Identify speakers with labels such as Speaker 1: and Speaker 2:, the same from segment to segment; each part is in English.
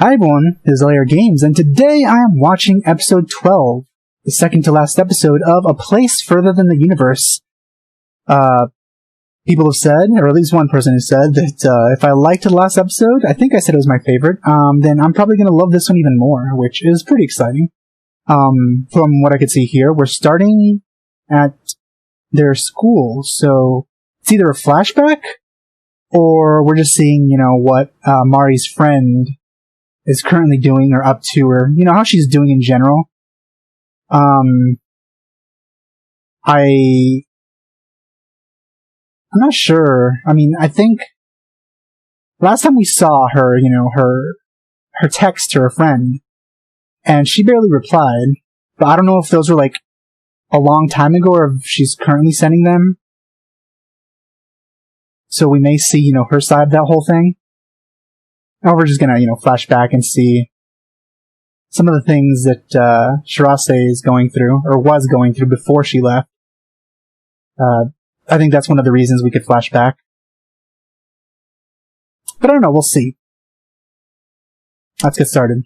Speaker 1: Hi everyone, this is LAR Games, and today I am watching episode 12, the second to last episode of A Place Further Than the Universe. People have said, or at least one person has said, that if I liked the last episode, I think I said it was my favorite, then I'm probably going to love this one even more, which is pretty exciting. From what I could see here, we're starting at their school, so it's either a flashback, or we're just seeing, what Mari's friend is currently doing or up to, or how she's doing in general. I'm not sure. I mean, I think last time we saw her, her text to her friend, and she barely replied. But I don't know if those were like a long time ago or if she's currently sending them. So we may see, her side of that whole thing. Or we're just gonna, flash back and see some of the things that Shirase is going through, or was going through before she left. I think that's one of the reasons we could flash back. But I don't know, we'll see. Let's get started.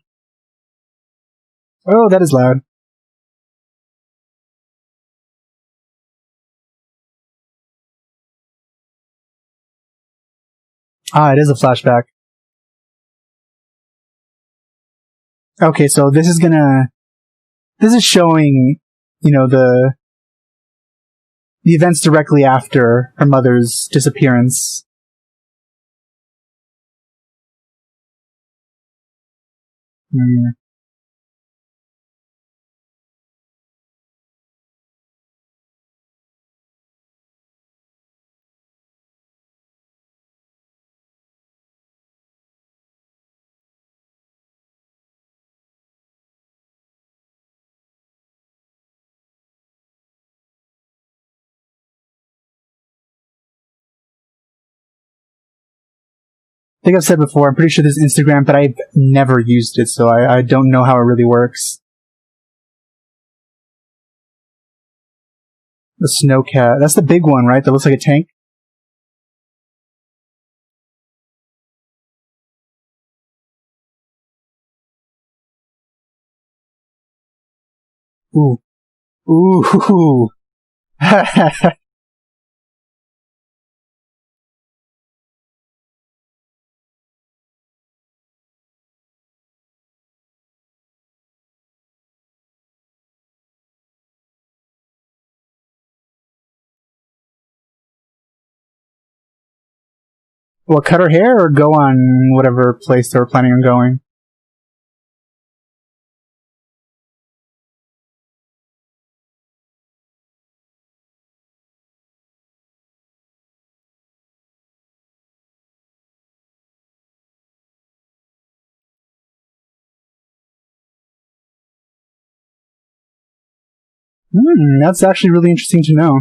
Speaker 1: Oh, that is loud. It is a flashback. Okay, so this is showing, the events directly after her mother's disappearance. I think I've said before, I'm pretty sure there's Instagram, but I've never used it, so I don't know how it really works. The snowcat. That's the big one, right? That looks like a tank? Ooh. Ooh. What, cut her hair or go on whatever place they were planning on going? That's actually really interesting to know.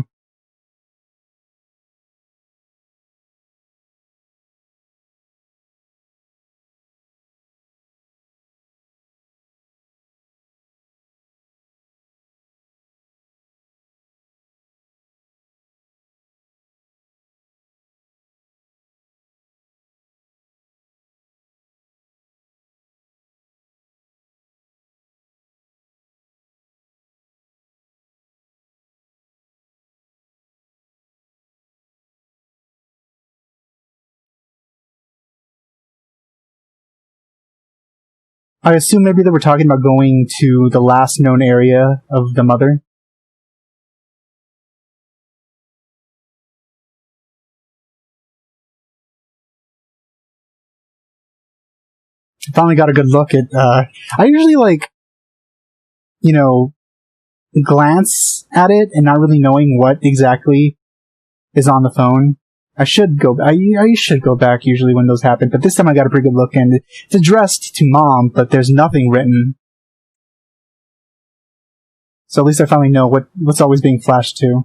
Speaker 1: I assume maybe they were talking about going to the last known area of the mother. Finally got a good look at, I usually glance at it and not really knowing what exactly is on the phone. I should go back usually when those happen, but this time I got a pretty good look, and it's addressed to Mom, but there's nothing written. So at least I finally know what's always being flashed to.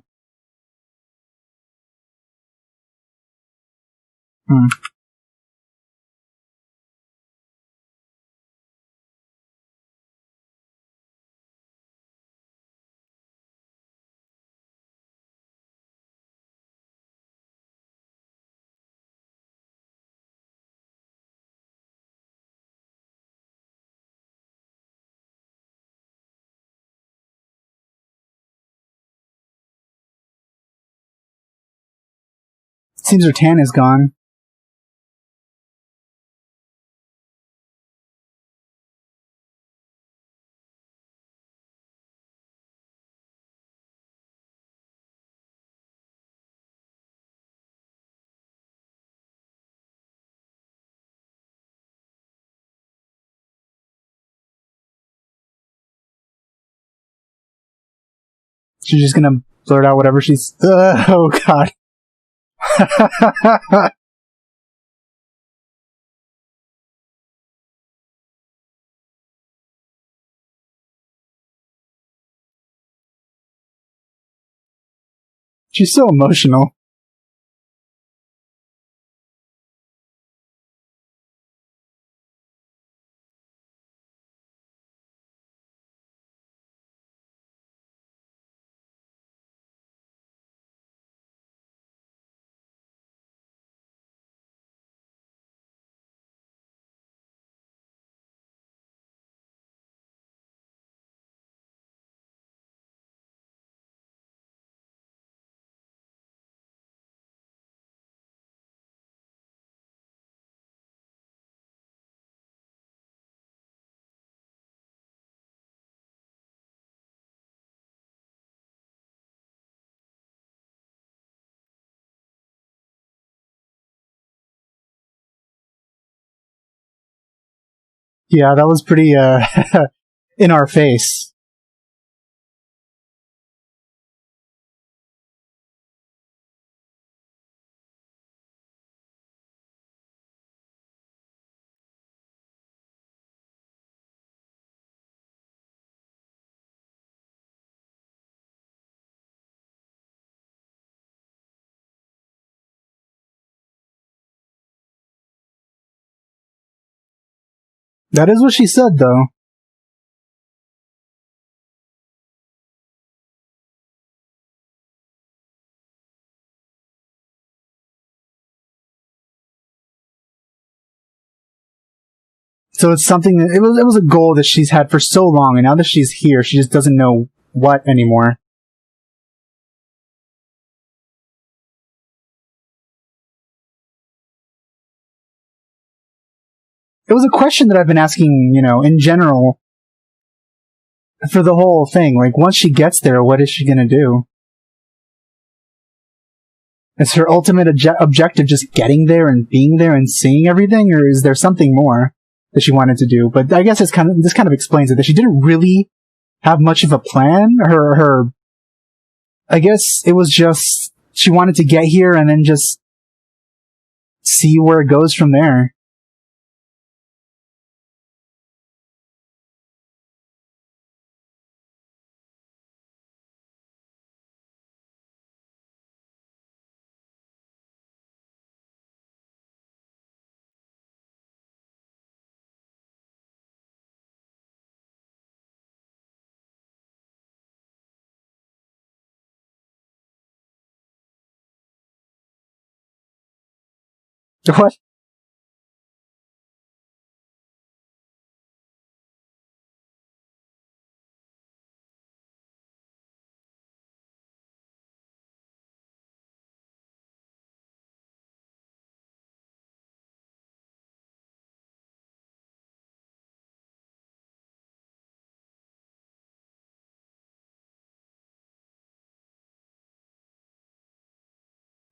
Speaker 1: Seems her tan is gone. She's just gonna blurt out whatever she's... oh, God. She's so emotional. Yeah, that was pretty, in our face. That is what she said, though. So it's something that... It was a goal that she's had for so long, and now that she's here, she just doesn't know what anymore. It was a question that I've been asking, in general, for the whole thing. Like, once she gets there, what is she gonna do? Is her ultimate objective just getting there and being there and seeing everything, or is there something more that she wanted to do? But I guess this kind of explains it, that she didn't really have much of a plan. I guess it was just she wanted to get here and then just see where it goes from there. What?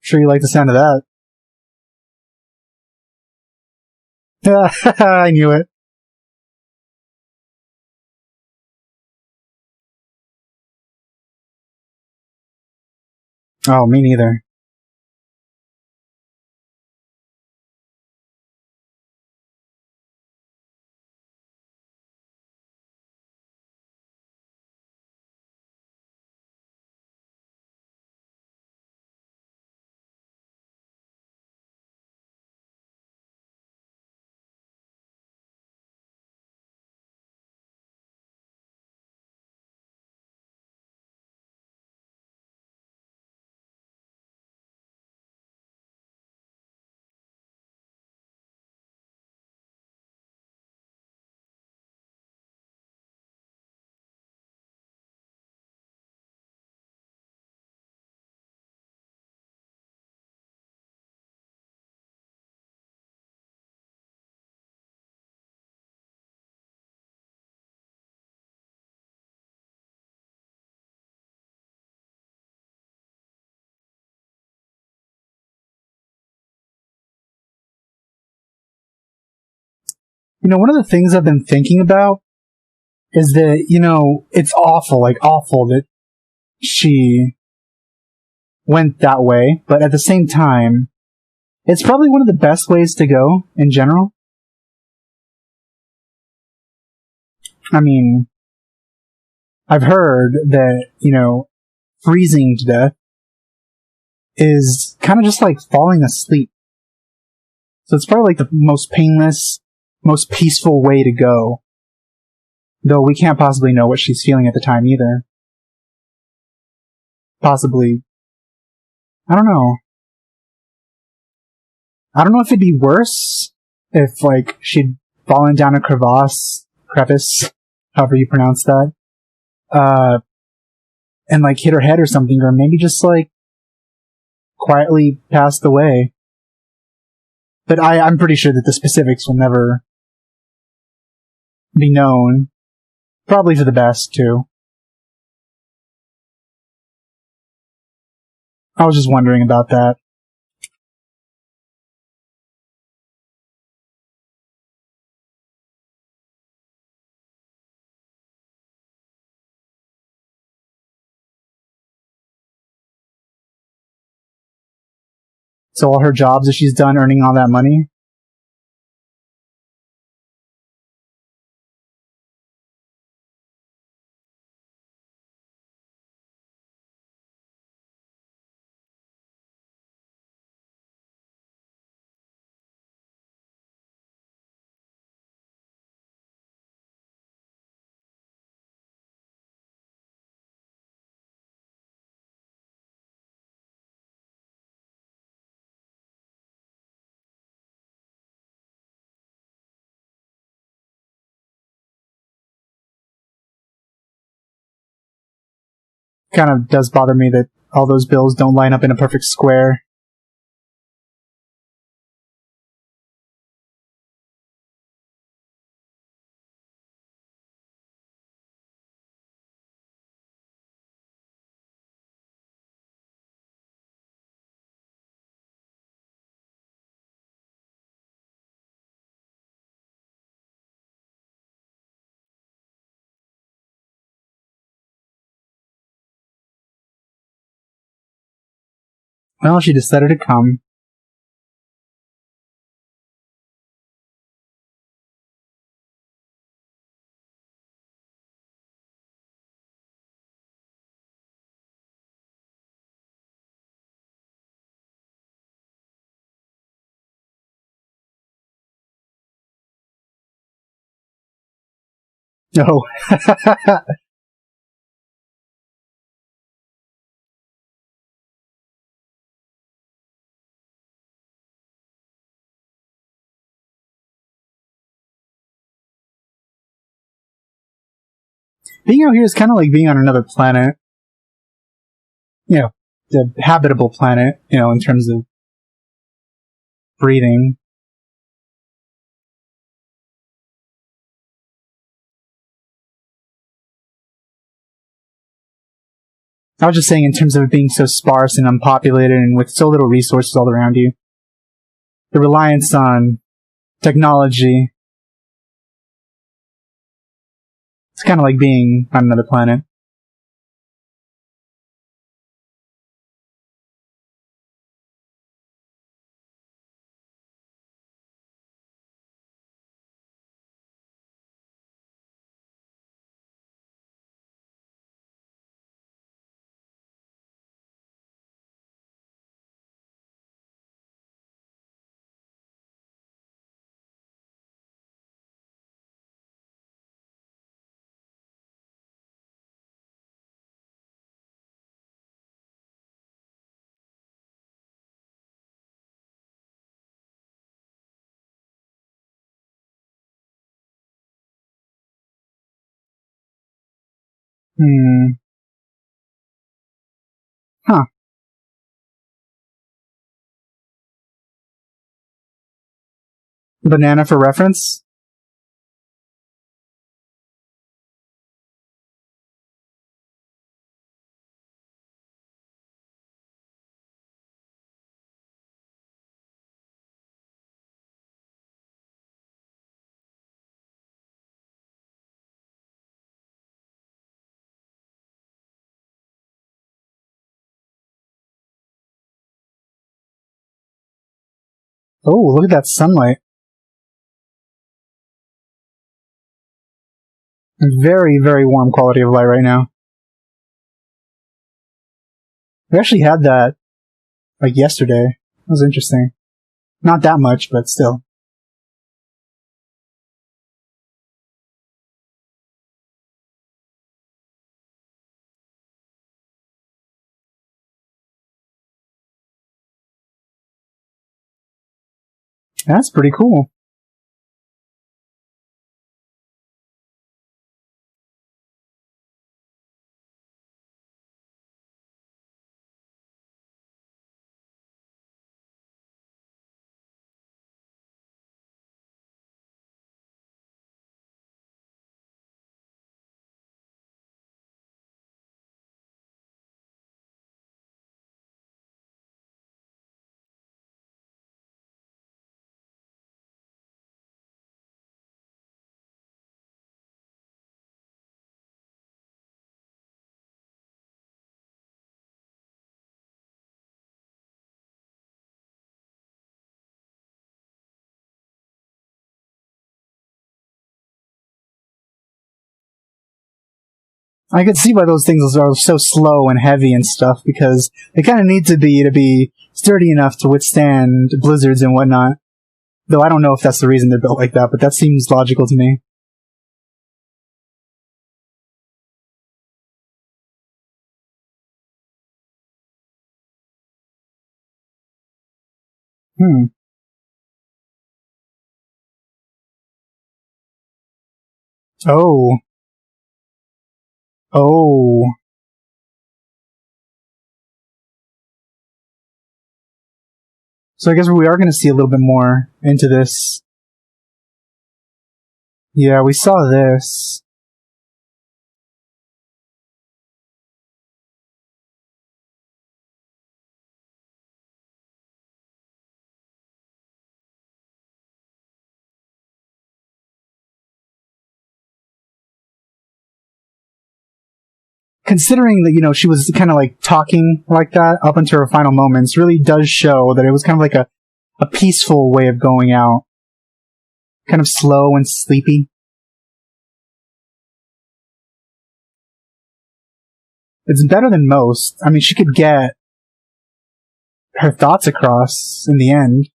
Speaker 1: Sure you like the sound of that. I knew it. Oh, me neither. One of the things I've been thinking about is that, it's awful, like awful that she went that way, but at the same time, it's probably one of the best ways to go in general. I mean, I've heard that, freezing to death is kind of just like falling asleep. So it's probably like the most painless, most peaceful way to go. Though we can't possibly know what she's feeling at the time either. Possibly. I don't know. I don't know if it'd be worse if, like, she'd fallen down a crevice, however you pronounce that, and, like, hit her head or something, or maybe just, like, quietly passed away. But I'm pretty sure that the specifics will never be known. Probably for the best, too. I was just wondering about that. So all her jobs that she's done earning all that money? Kind of does bother me that all those bills don't line up in a perfect square. Well, she decided to come. No. Being out here is kind of like being on another planet. The habitable planet, in terms of breathing. I was just saying in terms of it being so sparse and unpopulated and with so little resources all around you. The reliance on technology. It's kind of like being on another planet. Hmm. Huh. Banana for reference? Oh, look at that sunlight. Very, very warm quality of light right now. We actually had that, like, yesterday. That was interesting. Not that much, but still. That's pretty cool. I could see why those things are so slow and heavy and stuff, because they kind of need to be sturdy enough to withstand blizzards and whatnot. Though I don't know if that's the reason they're built like that, but that seems logical to me. Hmm. Oh. Oh. So I guess we are going to see a little bit more into this. Yeah, we saw this. Considering that, she was kind of like talking like that up until her final moments, really does show that it was kind of like a peaceful way of going out. Kind of slow and sleepy. It's better than most. I mean, she could get her thoughts across in the end.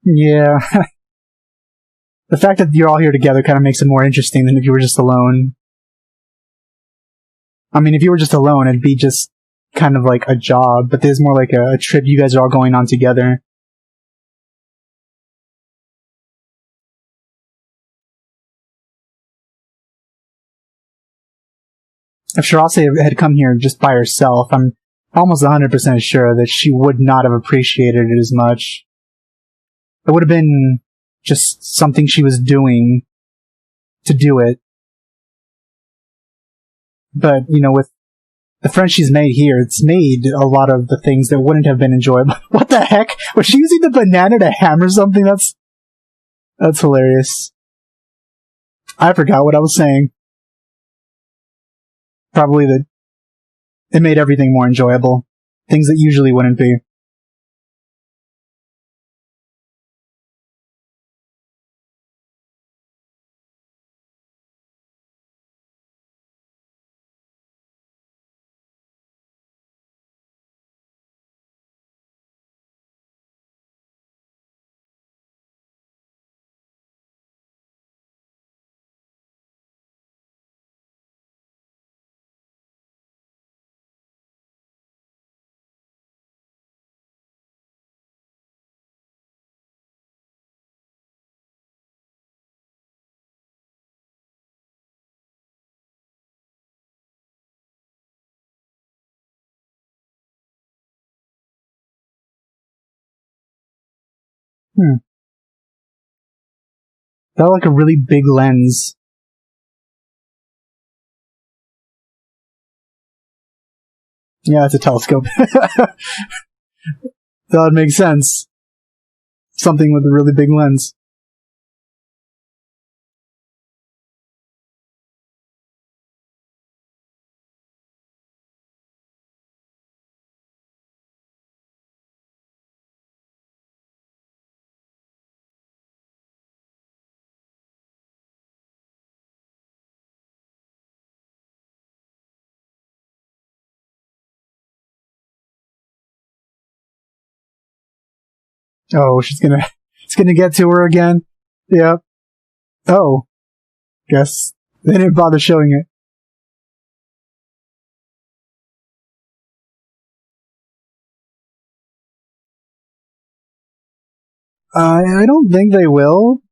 Speaker 1: Yeah. The fact that you're all here together kind of makes it more interesting than if you were just alone. I mean, if you were just alone, it'd be just kind of like a job, but there's more like a trip you guys are all going on together. If Shirase had come here just by herself, I'm almost 100% sure that she would not have appreciated it as much. It would have been just something she was doing to do it. But, with the friends she's made here, it's made a lot of the things that wouldn't have been enjoyable. What the heck? Was she using the banana to hammer something? That's hilarious. I forgot what I was saying. Probably that it made everything more enjoyable. Things that usually wouldn't be. Hmm. That like a really big lens. Yeah, it's a telescope. That would make sense. Something with a really big lens. Oh, it's gonna get to her again. Yep. Oh, guess they didn't bother showing it. I don't think they will.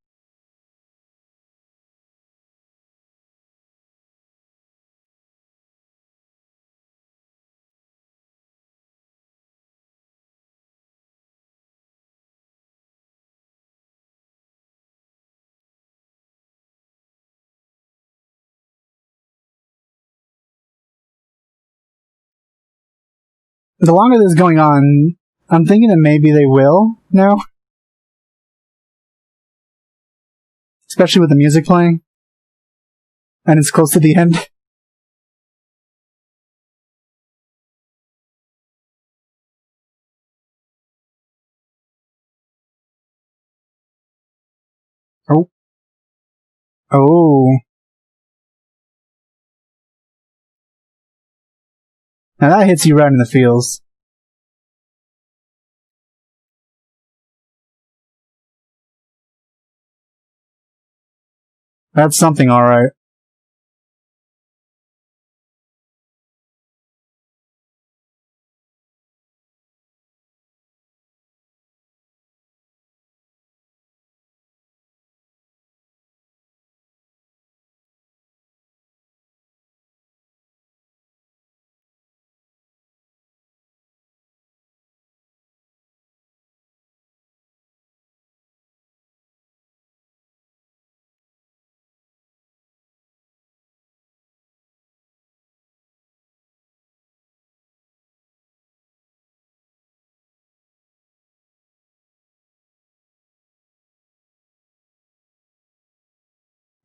Speaker 1: The longer this is going on, I'm thinking that maybe they will now, especially with the music playing, and it's close to the end. Oh, oh, now that hits you right in the feels. That's something, all right.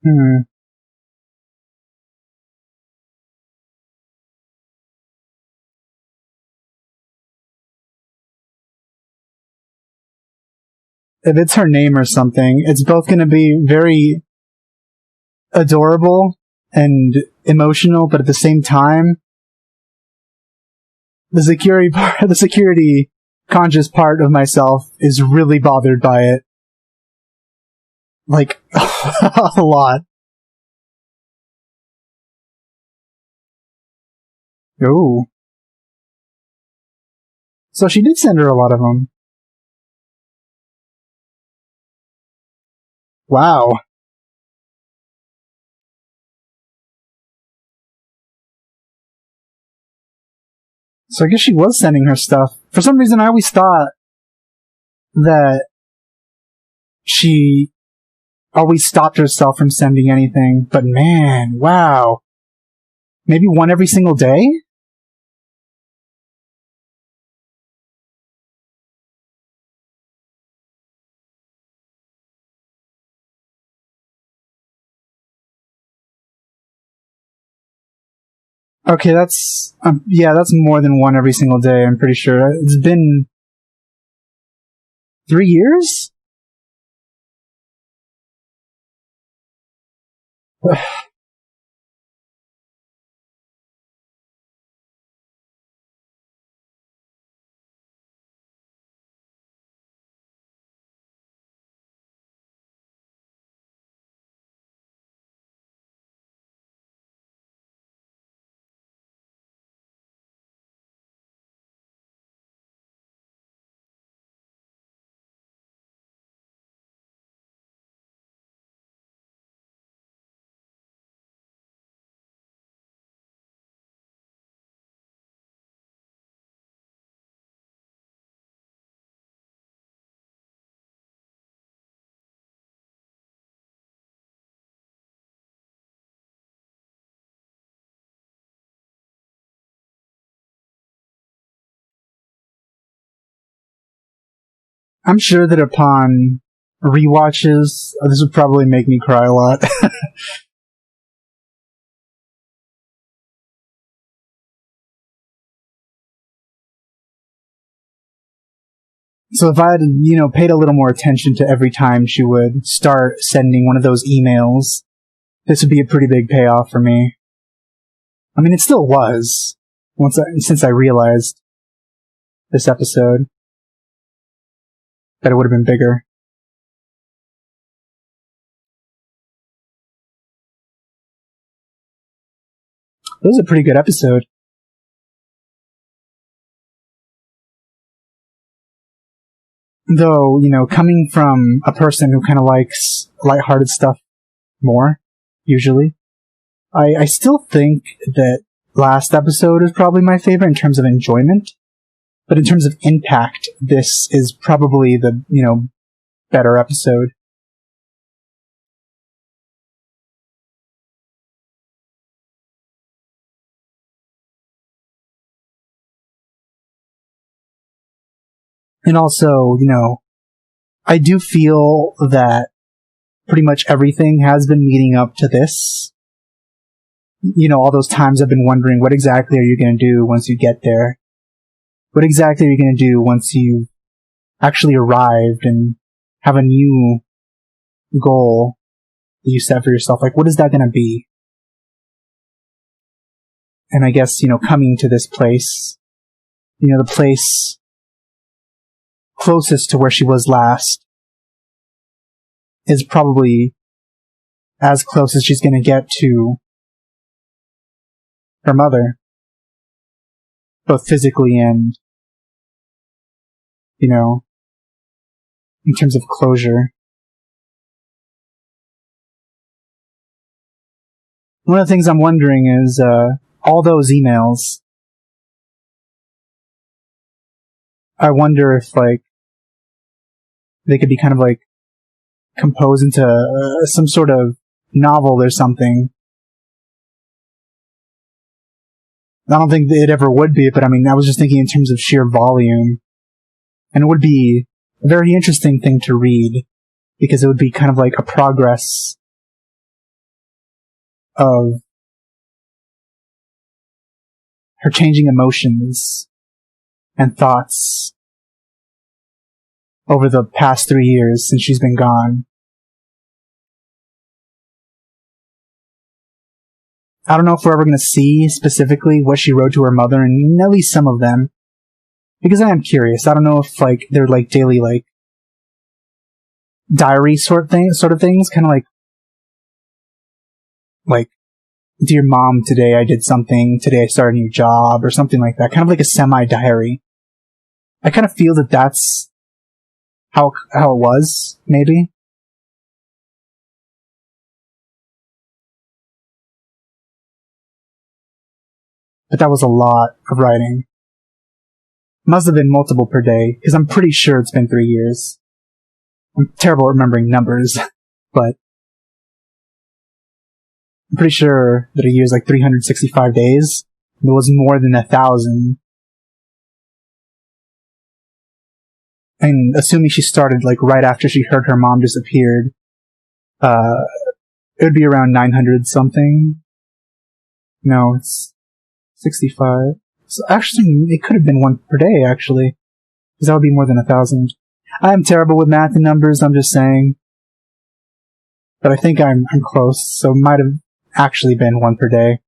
Speaker 1: Hmm. If it's her name or something, it's both going to be very adorable and emotional, but at the same time, the security conscious part of myself is really bothered by it. Like, a lot. Ooh. So she did send her a lot of them. Wow. So I guess she was sending her stuff. For some reason, I always thought that she always stopped herself from sending anything. But man, wow. Maybe one every single day? Okay, yeah, that's more than one every single day, I'm pretty sure. It's been 3 years? I'm sure that upon rewatches, this would probably make me cry a lot. So if I had, paid a little more attention to every time she would start sending one of those emails, this would be a pretty big payoff for me. I mean, it still was, since I realized this episode that it would have been bigger. It was a pretty good episode. Though, coming from a person who kind of likes lighthearted stuff more, usually, I still think that last episode is probably my favorite in terms of enjoyment. But in terms of impact, this is probably the, better episode. And also, I do feel that pretty much everything has been leading up to this. All those times I've been wondering, what exactly are you going to do once you get there? What exactly are you going to do once you've actually arrived and have a new goal that you set for yourself? Like, what is that going to be? And I guess, coming to this place, the place closest to where she was last is probably as close as she's going to get to her mother, both physically and, in terms of closure. One of the things I'm wondering is, all those emails, I wonder if, they could be kind of, composed into some sort of novel or something. I don't think it ever would be, but I was just thinking in terms of sheer volume. And it would be a very interesting thing to read, because it would be kind of like a progress of her changing emotions and thoughts over the past 3 years since she's been gone. I don't know if we're ever going to see specifically what she wrote to her mother, and at least some of them, because I am curious. I don't know if they're daily diary sort of things, kind of like dear mom, today I did something, today I started a new job, or something like that, kind of like a semi-diary. I kind of feel that that's how it was, maybe. But that was a lot of writing. Must have been multiple per day, because I'm pretty sure it's been 3 years. I'm terrible at remembering numbers, but I'm pretty sure that a year is 365 days. It was more than 1,000. And assuming she started right after she heard her mom disappeared, it would be around 900 something. No, it's 65. So actually, it could have been one per day, actually. Because that would be more than 1,000. I am terrible with math and numbers, I'm just saying. But I think I'm close, so it might have actually been one per day.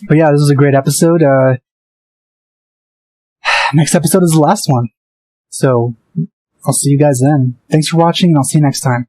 Speaker 1: But yeah, this was a great episode. Next episode is the last one. So, I'll see you guys then. Thanks for watching, and I'll see you next time.